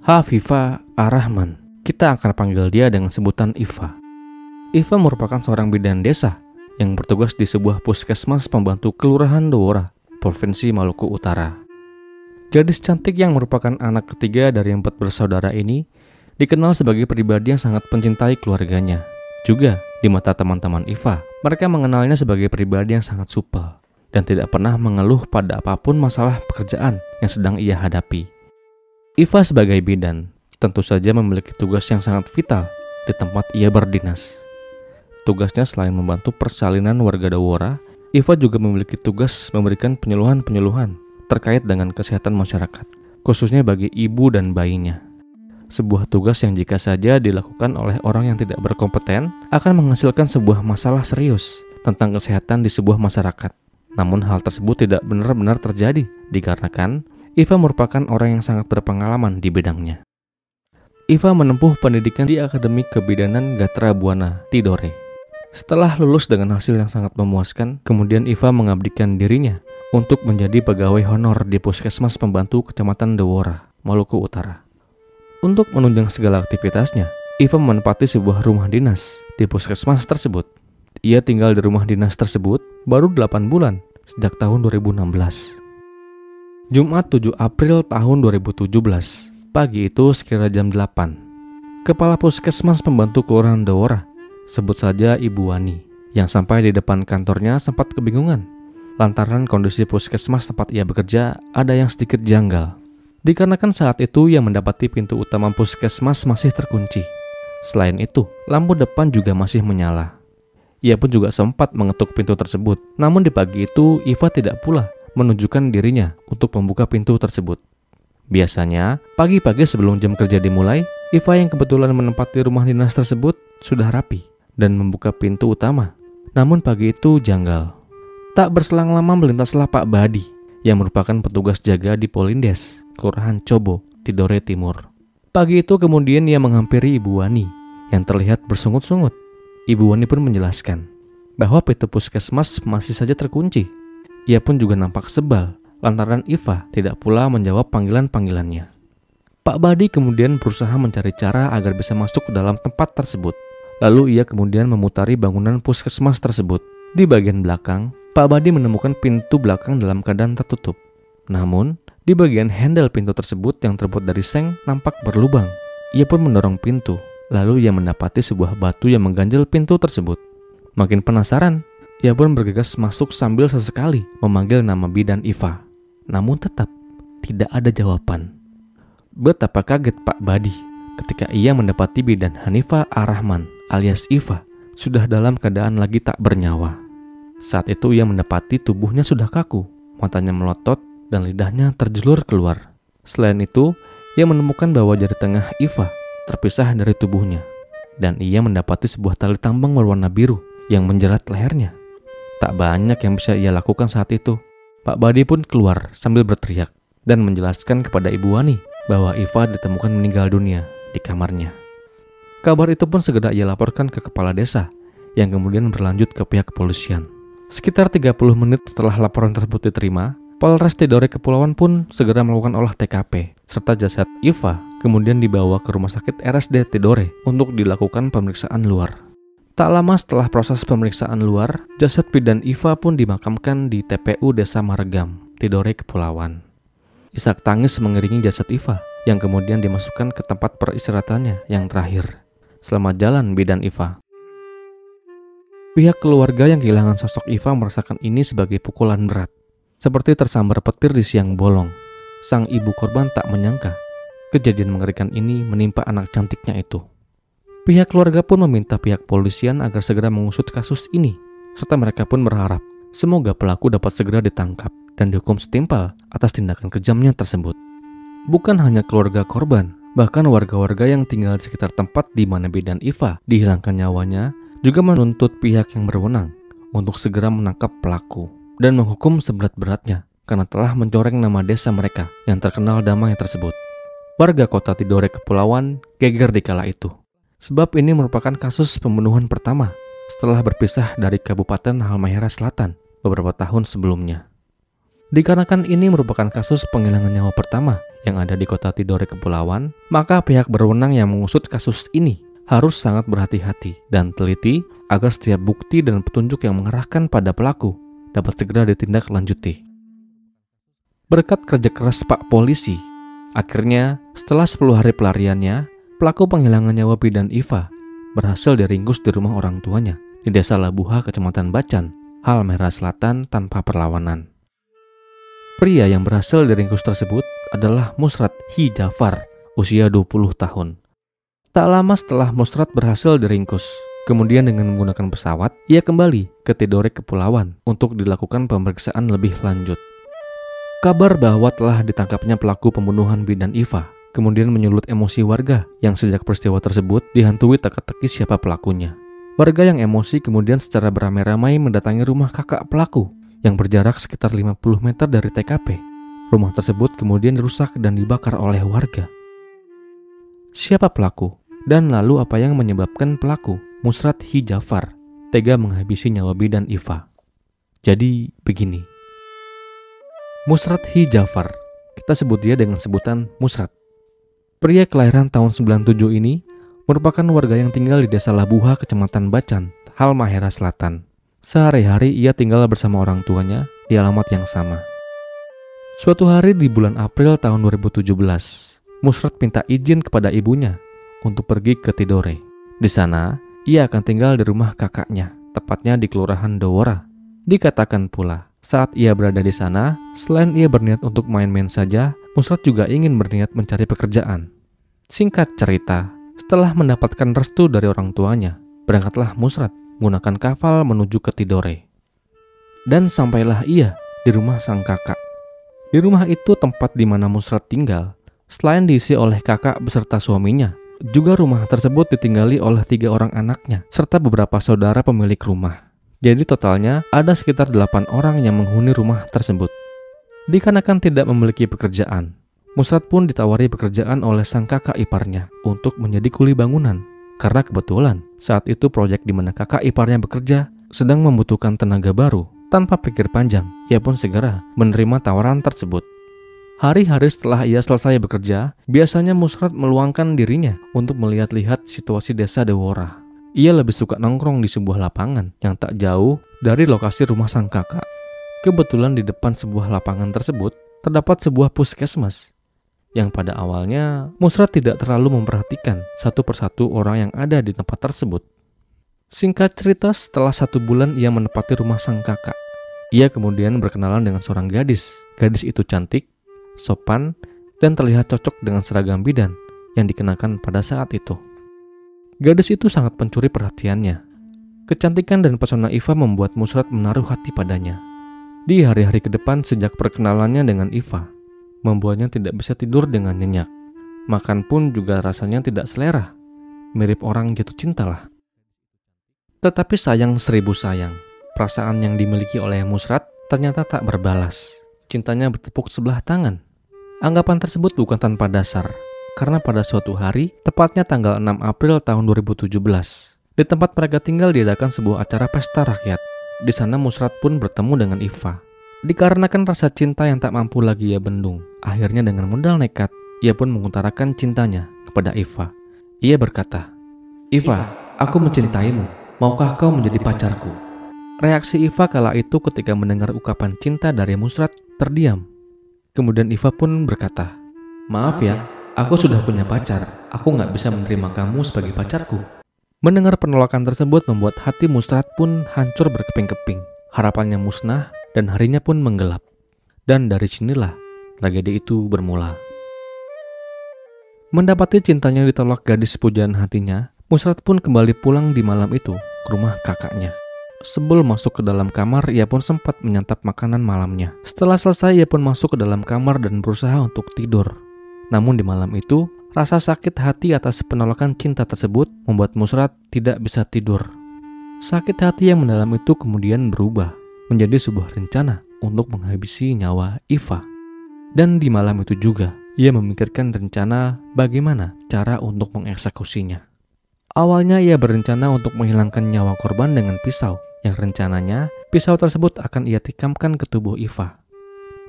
Hafifah Ar-Rahman. Kita akan panggil dia dengan sebutan Iva. Iva merupakan seorang bidan desa yang bertugas di sebuah puskesmas pembantu Kelurahan Dewora, Provinsi Maluku Utara. Gadis cantik yang merupakan anak ketiga dari 4 bersaudara ini dikenal sebagai pribadi yang sangat mencintai keluarganya. Juga di mata teman-teman Iva, mereka mengenalnya sebagai pribadi yang sangat supel dan tidak pernah mengeluh pada apapun masalah pekerjaan yang sedang ia hadapi. Iva sebagai bidan tentu saja memiliki tugas yang sangat vital di tempat ia berdinas. Tugasnya selain membantu persalinan warga Dewora, Iva juga memiliki tugas memberikan penyuluhan-penyuluhan terkait dengan kesehatan masyarakat, khususnya bagi ibu dan bayinya. Sebuah tugas yang jika saja dilakukan oleh orang yang tidak berkompeten akan menghasilkan sebuah masalah serius tentang kesehatan di sebuah masyarakat. Namun hal tersebut tidak benar-benar terjadi dikarenakan Iva merupakan orang yang sangat berpengalaman di bidangnya. Iva menempuh pendidikan di Akademi Kebidanan Gatra Buana Tidore. Setelah lulus dengan hasil yang sangat memuaskan, kemudian Iva mengabdikan dirinya untuk menjadi pegawai honor di Puskesmas Pembantu Kecamatan Dewora, Maluku Utara. Untuk menunjang segala aktivitasnya, Iva menempati sebuah rumah dinas di puskesmas tersebut. Ia tinggal di rumah dinas tersebut baru 8 bulan sejak tahun 2016. Jumat 7 April tahun 2017, pagi itu sekira jam 8. Kepala Puskesmas Pembantu Kelurahan Dewora, sebut saja Ibu Wani, yang sampai di depan kantornya sempat kebingungan lantaran kondisi puskesmas tempat ia bekerja ada yang sedikit janggal. Dikarenakan saat itu ia mendapati pintu utama puskesmas masih terkunci. Selain itu, lampu depan juga masih menyala. Ia pun juga sempat mengetuk pintu tersebut. Namun di pagi itu, Iva tidak pula menunjukkan dirinya untuk membuka pintu tersebut. Biasanya, pagi-pagi sebelum jam kerja dimulai, Iva yang kebetulan menempati rumah dinas tersebut sudah rapi dan membuka pintu utama. Namun pagi itu janggal. Tak berselang lama melintaslah Pak Badi yang merupakan petugas jaga di Polindes, Kelurahan Cobo, Tidore Timur. Pagi itu kemudian ia menghampiri Ibu Wani yang terlihat bersungut-sungut. Ibu Wani pun menjelaskan bahwa pintu puskesmas masih saja terkunci. Ia pun juga nampak sebal lantaran Iva tidak pula menjawab panggilan-panggilannya. Pak Badi kemudian berusaha mencari cara agar bisa masuk ke dalam tempat tersebut. Lalu ia kemudian memutari bangunan puskesmas tersebut. Di bagian belakang, Pak Badi menemukan pintu belakang dalam keadaan tertutup. Namun, di bagian handle pintu tersebut yang terbuat dari seng nampak berlubang. Ia pun mendorong pintu, lalu ia mendapati sebuah batu yang mengganjal pintu tersebut. Makin penasaran, ia pun bergegas masuk sambil sesekali memanggil nama bidan Iva. Namun tetap tidak ada jawaban. Betapa kaget Pak Badi ketika ia mendapati bidan Hanifah Ar-Rahman alias Iva sudah dalam keadaan lagi tak bernyawa. Saat itu ia mendapati tubuhnya sudah kaku, matanya melotot dan lidahnya terjulur keluar. Selain itu, ia menemukan bahwa jari tengah Iva terpisah dari tubuhnya dan ia mendapati sebuah tali tambang berwarna biru yang menjerat lehernya. Tak banyak yang bisa ia lakukan saat itu. Pak Badi pun keluar sambil berteriak dan menjelaskan kepada Ibu Wani bahwa Iva ditemukan meninggal dunia di kamarnya. Kabar itu pun segera ia laporkan ke kepala desa yang kemudian berlanjut ke pihak kepolisian. Sekitar 30 menit setelah laporan tersebut diterima, Polres Tidore Kepulauan pun segera melakukan olah TKP serta jasad Iva kemudian dibawa ke Rumah Sakit RSD Tidore untuk dilakukan pemeriksaan luar. Tak lama setelah proses pemeriksaan luar, jasad bidan Iva pun dimakamkan di TPU Desa Maregam, Tidore Kepulauan. Isak tangis mengiringi jasad Iva yang kemudian dimasukkan ke tempat peristirahatannya yang terakhir. Selamat jalan bidan Iva. Pihak keluarga yang kehilangan sosok Iva merasakan ini sebagai pukulan berat. Seperti tersambar petir di siang bolong. Sang ibu korban tak menyangka kejadian mengerikan ini menimpa anak cantiknya itu. Pihak keluarga pun meminta pihak polisian agar segera mengusut kasus ini, serta mereka pun berharap semoga pelaku dapat segera ditangkap dan dihukum setimpal atas tindakan kejamnya tersebut. Bukan hanya keluarga korban, bahkan warga-warga yang tinggal di sekitar tempat di mana bidan Iva dihilangkan nyawanya juga menuntut pihak yang berwenang untuk segera menangkap pelaku dan menghukum seberat-beratnya karena telah mencoreng nama desa mereka yang terkenal damai tersebut. Warga kota Tidore Kepulauan geger di kala itu, sebab ini merupakan kasus pembunuhan pertama setelah berpisah dari Kabupaten Halmahera Selatan beberapa tahun sebelumnya. Dikarenakan ini merupakan kasus penghilangan nyawa pertama yang ada di kota Tidore Kepulauan, maka pihak berwenang yang mengusut kasus ini harus sangat berhati-hati dan teliti agar setiap bukti dan petunjuk yang mengarahkan pada pelaku dapat segera ditindaklanjuti. Berkat kerja keras Pak Polisi, akhirnya setelah 10 hari pelariannya, pelaku penghilangan nyawa bidan Iva berhasil diringkus di rumah orang tuanya di Desa Labuha, Kecamatan Bacan, Halmahera Selatan tanpa perlawanan. Pria yang berhasil diringkus tersebut adalah Musrat Hi Jafar, usia 20 tahun. Tak lama setelah Musrat berhasil diringkus, kemudian dengan menggunakan pesawat, ia kembali ke Tidore Kepulauan untuk dilakukan pemeriksaan lebih lanjut. Kabar bahwa telah ditangkapnya pelaku pembunuhan bidan Iva kemudian menyulut emosi warga yang sejak peristiwa tersebut dihantui teka-teki siapa pelakunya. Warga yang emosi kemudian secara beramai-ramai mendatangi rumah kakak pelaku yang berjarak sekitar 50 meter dari TKP. Rumah tersebut kemudian rusak dan dibakar oleh warga. Siapa pelaku? Dan lalu apa yang menyebabkan pelaku, Musrat Hi Jafar, tega menghabisi nyawa bidan Iva? Jadi begini. Musrat Hi Jafar, kita sebut dia dengan sebutan Musrat. Pria kelahiran tahun 97 ini merupakan warga yang tinggal di Desa Labuha, Kecamatan Bacan, Halmahera Selatan. Sehari-hari ia tinggal bersama orang tuanya di alamat yang sama. Suatu hari di bulan April tahun 2017, Musrat minta izin kepada ibunya untuk pergi ke Tidore. Di sana, ia akan tinggal di rumah kakaknya, tepatnya di Kelurahan Dowora. Dikatakan pula, saat ia berada di sana, selain ia berniat untuk main-main saja, Musrat juga ingin berniat mencari pekerjaan. Singkat cerita, setelah mendapatkan restu dari orang tuanya, berangkatlah Musrat menggunakan kapal menuju ke Tidore. Dan sampailah ia di rumah sang kakak. Di rumah itu tempat di mana Musrat tinggal, selain diisi oleh kakak beserta suaminya, juga rumah tersebut ditinggali oleh 3 orang anaknya, serta beberapa saudara pemilik rumah. Jadi totalnya ada sekitar 8 orang yang menghuni rumah tersebut. Dikarenakan tidak memiliki pekerjaan, Musrat pun ditawari pekerjaan oleh sang kakak iparnya untuk menjadi kuli bangunan. Karena kebetulan saat itu proyek di mana kakak iparnya bekerja sedang membutuhkan tenaga baru. Tanpa pikir panjang, ia pun segera menerima tawaran tersebut. Hari-hari setelah ia selesai bekerja, biasanya Musrat meluangkan dirinya untuk melihat-lihat situasi desa Dewora. Ia lebih suka nongkrong di sebuah lapangan yang tak jauh dari lokasi rumah sang kakak. Kebetulan di depan sebuah lapangan tersebut terdapat sebuah puskesmas yang pada awalnya Musrat tidak terlalu memperhatikan satu persatu orang yang ada di tempat tersebut. Singkat cerita, setelah 1 bulan ia menempati rumah sang kakak. Ia kemudian berkenalan dengan seorang gadis. Gadis itu cantik, sopan, dan terlihat cocok dengan seragam bidan yang dikenakan pada saat itu. Gadis itu sangat mencuri perhatiannya. Kecantikan dan pesona Iva membuat Musrat menaruh hati padanya. Di hari-hari ke depan sejak perkenalannya dengan Iva, membuatnya tidak bisa tidur dengan nyenyak. Makan pun juga rasanya tidak selera. Mirip orang jatuh cinta lah. Tetapi sayang 1000 sayang, perasaan yang dimiliki oleh Musrat ternyata tak berbalas. Cintanya bertepuk sebelah tangan. Anggapan tersebut bukan tanpa dasar, karena pada suatu hari, tepatnya tanggal 6 April tahun 2017, di tempat mereka tinggal diadakan sebuah acara pesta rakyat. Di sana Musrat pun bertemu dengan Iva. Dikarenakan rasa cinta yang tak mampu lagi ia bendung, akhirnya dengan modal nekat, ia pun mengutarakan cintanya kepada Iva. Ia berkata, "Iva, aku mencintaimu. Maukah kau menjadi pacarku?" Reaksi Iva kala itu ketika mendengar ungkapan cinta dari Musrat terdiam. Kemudian Iva pun berkata, "Maaf ya, aku sudah punya pacar. Aku gak bisa menerima kamu sebagai pacarku." Mendengar penolakan tersebut membuat hati Musrat pun hancur berkeping-keping. Harapannya musnah dan harinya pun menggelap. Dan dari sinilah tragedi itu bermula. Mendapati cintanya ditolak gadis pujaan hatinya, Musrat pun kembali pulang di malam itu ke rumah kakaknya. Sebelum masuk ke dalam kamar, ia pun sempat menyantap makanan malamnya. Setelah selesai, ia pun masuk ke dalam kamar dan berusaha untuk tidur. Namun di malam itu, rasa sakit hati atas penolakan cinta tersebut membuat Musrat tidak bisa tidur. Sakit hati yang mendalam itu kemudian berubah menjadi sebuah rencana untuk menghabisi nyawa Iva. Dan di malam itu juga, ia memikirkan rencana bagaimana cara untuk mengeksekusinya. Awalnya ia berencana untuk menghilangkan nyawa korban dengan pisau, yang rencananya pisau tersebut akan ia tikamkan ke tubuh Iva.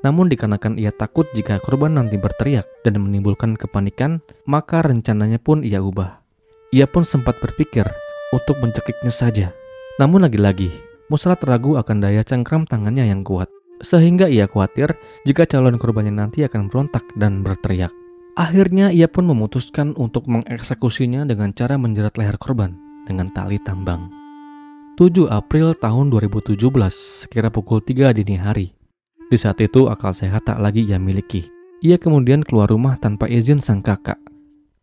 Namun dikarenakan ia takut jika korban nanti berteriak dan menimbulkan kepanikan, maka rencananya pun ia ubah. Ia pun sempat berpikir untuk mencekiknya saja. Namun lagi-lagi, Musrat ragu akan daya cengkram tangannya yang kuat, sehingga ia khawatir jika calon korbannya nanti akan berontak dan berteriak. Akhirnya ia pun memutuskan untuk mengeksekusinya dengan cara menjerat leher korban dengan tali tambang. 7 April tahun 2017, sekira pukul 3 dini hari. Di saat itu akal sehat tak lagi ia miliki. Ia kemudian keluar rumah tanpa izin sang kakak.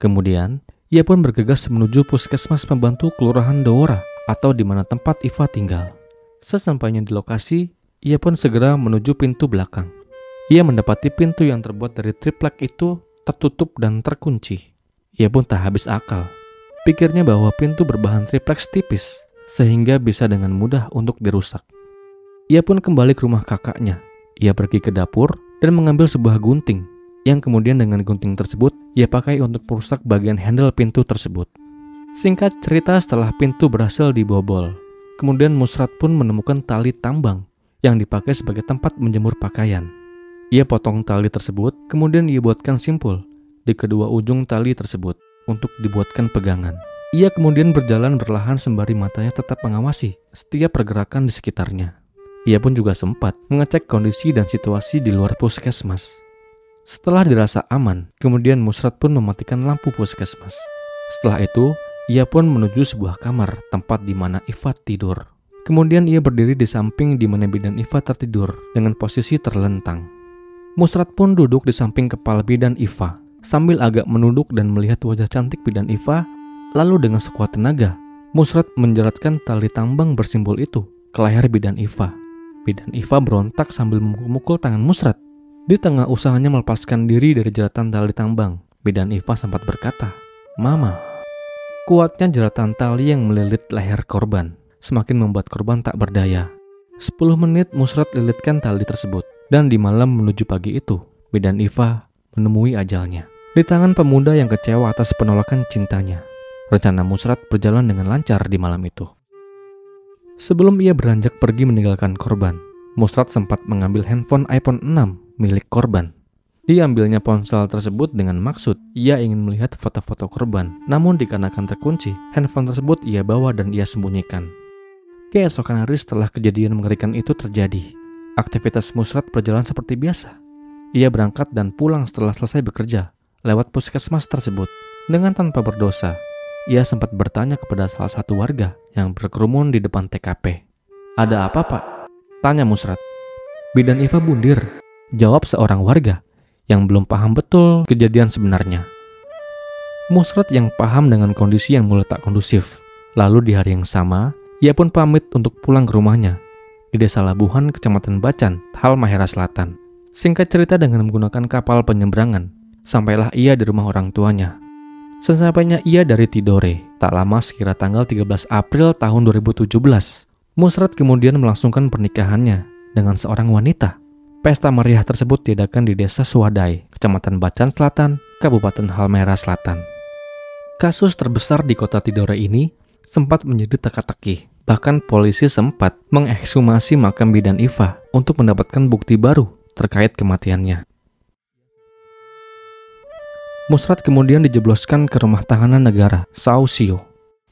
Kemudian, ia pun bergegas menuju puskesmas pembantu Kelurahan Dewora atau di mana tempat Iva tinggal. Sesampainya di lokasi, ia pun segera menuju pintu belakang. Ia mendapati pintu yang terbuat dari triplek itu tertutup dan terkunci. Ia pun tak habis akal. Pikirnya bahwa pintu berbahan tripleks tipis, sehingga bisa dengan mudah untuk dirusak. Ia pun kembali ke rumah kakaknya. Ia pergi ke dapur dan mengambil sebuah gunting, yang kemudian dengan gunting tersebut ia pakai untuk merusak bagian handle pintu tersebut. Singkat cerita, setelah pintu berhasil dibobol, kemudian Musrat pun menemukan tali tambang yang dipakai sebagai tempat menjemur pakaian. Ia potong tali tersebut, kemudian ia buatkan simpul di kedua ujung tali tersebut untuk dibuatkan pegangan. Ia kemudian berjalan perlahan sembari matanya tetap mengawasi setiap pergerakan di sekitarnya. Ia pun juga sempat mengecek kondisi dan situasi di luar puskesmas. Setelah dirasa aman, kemudian Musrat pun mematikan lampu puskesmas. Setelah itu, ia pun menuju sebuah kamar tempat di mana Iva tidur. Kemudian ia berdiri di samping di mana bidan Iva tertidur dengan posisi terlentang. Musrat pun duduk di samping kepala bidan Iva sambil agak menunduk dan melihat wajah cantik bidan Iva. Lalu dengan sekuat tenaga, Musrat menjeratkan tali tambang bersimbol itu ke leher bidan Iva. Bidan Iva berontak sambil memukul tangan Musrat. Di tengah usahanya melepaskan diri dari jeratan tali tambang, bidan Iva sempat berkata, "Mama." Kuatnya jeratan tali yang melilit leher korban semakin membuat korban tak berdaya. 10 menit Musrat lilitkan tali tersebut, dan di malam menuju pagi itu, bidan Iva menemui ajalnya. Di tangan pemuda yang kecewa atas penolakan cintanya, rencana Musrat berjalan dengan lancar di malam itu. Sebelum ia beranjak pergi meninggalkan korban, Musrat sempat mengambil handphone iPhone 6 milik korban. Diambilnya ponsel tersebut dengan maksud ia ingin melihat foto-foto korban, namun dikarenakan terkunci, handphone tersebut ia bawa dan ia sembunyikan. Keesokan hari setelah kejadian mengerikan itu terjadi, aktivitas Musrat berjalan seperti biasa. Ia berangkat dan pulang setelah selesai bekerja lewat puskesmas tersebut. Dengan tanpa berdosa, ia sempat bertanya kepada salah satu warga yang berkerumun di depan TKP. "Ada apa, Pak?" tanya Musrat. "Bidan Iva bundir," jawab seorang warga yang belum paham betul kejadian sebenarnya. Musrat yang paham dengan kondisi yang mulai tak kondusif. Lalu di hari yang sama, ia pun pamit untuk pulang ke rumahnya di Desa Labuhan, Kecamatan Bacan, Halmahera Selatan. Singkat cerita, dengan menggunakan kapal penyeberangan, sampailah ia di rumah orang tuanya. Sesampainya ia dari Tidore, tak lama sekira tanggal 13 April tahun 2017, Musrat kemudian melangsungkan pernikahannya dengan seorang wanita. Pesta meriah tersebut diadakan di Desa Swadai, Kecamatan Bacan Selatan, Kabupaten Halmahera Selatan. Kasus terbesar di kota Tidore ini sempat menjadi teka-teki. Bahkan polisi sempat mengekshumasi makam bidan Iva untuk mendapatkan bukti baru terkait kematiannya. Musrat kemudian dijebloskan ke rumah tahanan negara, Sausio.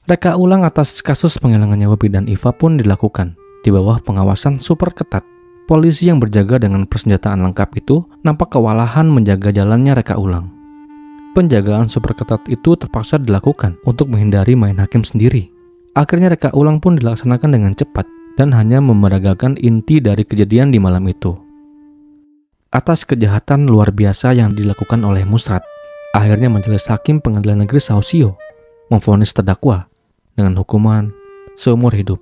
Reka ulang atas kasus penghilangan nyawa bidan Iva pun dilakukan di bawah pengawasan super ketat. Polisi yang berjaga dengan persenjataan lengkap itu nampak kewalahan menjaga jalannya reka ulang. Penjagaan super ketat itu terpaksa dilakukan untuk menghindari main hakim sendiri. Akhirnya reka ulang pun dilaksanakan dengan cepat dan hanya memeragakan inti dari kejadian di malam itu. Atas kejahatan luar biasa yang dilakukan oleh Musrat, akhirnya Majelis Hakim Pengadilan Negeri Sausio memvonis terdakwa dengan hukuman seumur hidup.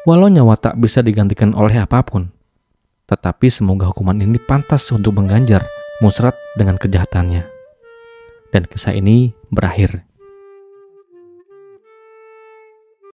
Walau nyawa tak bisa digantikan oleh apapun, tetapi semoga hukuman ini pantas untuk mengganjar Musrat dengan kejahatannya. Dan kisah ini berakhir.